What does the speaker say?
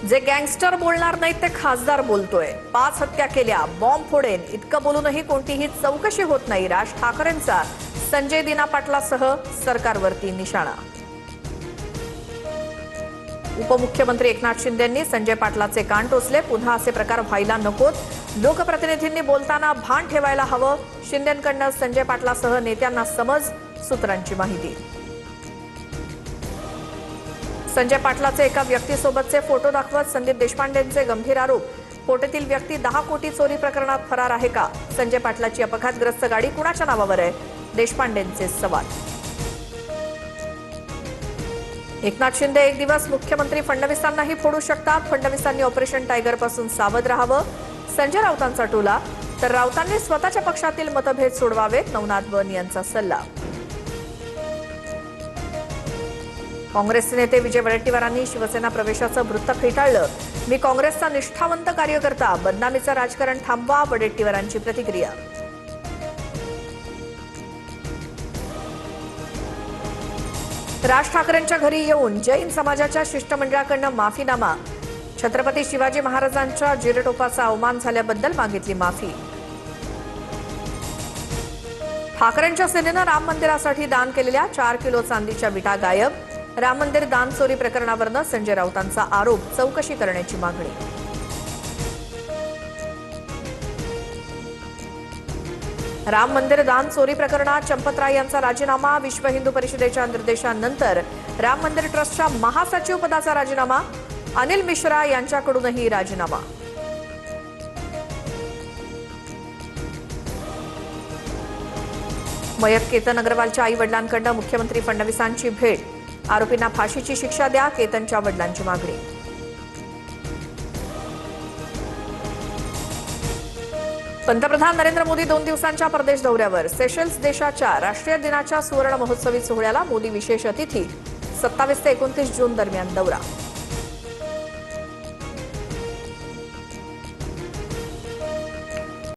जे गँगस्टर बोलणार नाहीत ते खासदार बोलतोय। 5 हत्या केल्या, बॉम्ब फोडेन इतकं बोलूनही कोणतीही चौकशी होत नाही। राज ठाकरेंचा संजय दिना पाटलासह सरकारवरती निशाणा। उपमुख्यमंत्री एकनाथ शिंदेंनी संजय पाटलाचे कान टोचले। पुन्हा असे प्रकार व्हायला नकोत, लोकप्रतिनिधींनी बोलताना भान ठेवायला हवं। शिंदेंकडनं संजय पाटलासह नेत्यांना समज, सूत्रांची माहिती। संजय पाटलाचे एका व्यक्तीसोबतचे फोटो दाखवत संदीप देशपांडेंचे गंभीर आरोप। फोटोतील व्यक्ती 10 कोटी चोरी प्रकरणात फरार आहे का? संजय पाटलाची अपघातग्रस्त गाडी कुणाच्या नावावर आहे? देशपांडेंचे सवाल। एकनाथ शिंदे एक दिवस मुख्यमंत्री फडणवीसांनाही फोडू शकतात। फडणवीसांनी ऑपरेशन टायगर पासून सावध राहावं। संजय राऊतांचा टोला, तर राऊतांनी स्वतःच्या पक्षातील मतभेद सोडवावेत, नवनाथ वन यांचा सल्ला। काँग्रेसचे नेते विजय वडेट्टीवारांनी शिवसेना प्रवेशाचं वृत्त फेटाळलं। मी काँग्रेसचा निष्ठावंत कार्यकर्ता, बदनामीचं राजकारण थांबवा, वडेट्टीवारांची प्रतिक्रिया। राज ठाकरेंच्या घरी येऊन जैन समाजाच्या शिष्टमंडळाकडनं माफीनामा। छत्रपती शिवाजी महाराजांच्या जिरटोपाचा अवमान झाल्याबद्दल मागितली माफी। ठाकरेंच्या सेनेनं राम मंदिरासाठी दान केलेल्या 4 किलो चांदीच्या विटा गायब। राम मंदिर दान चोरी प्रकरणावरनं संजय राऊतांचा आरोप, चौकशी करण्याची मागणी। राम मंदिर दान चोरी प्रकरणात चंपतराय यांचा राजीनामा। विश्व हिंदू परिषदेच्या निर्देशांनंतर राम मंदिर ट्रस्टच्या महासचिव पदाचा राजीनामा। अनिल मिश्रा यांच्याकडूनही राजीनामा। मयत केतन अग्रवालच्या आई वडिलांकडून मुख्यमंत्री फडणवीसांची भेट। आरोपींना फाशीची शिक्षा द्या, केतनच्या वडिलांची मागणी। पंतप्रधान नरेंद्र मोदी 2 दिवसांच्या परदेश दौऱ्यावर। सेशेल्स देशाच्या राष्ट्रीय दिनाच्या सुवर्ण महोत्सवी सोहळ्याला मोदी विशेष अतिथी। 27 ते 29 जून दरम्यान दौरा।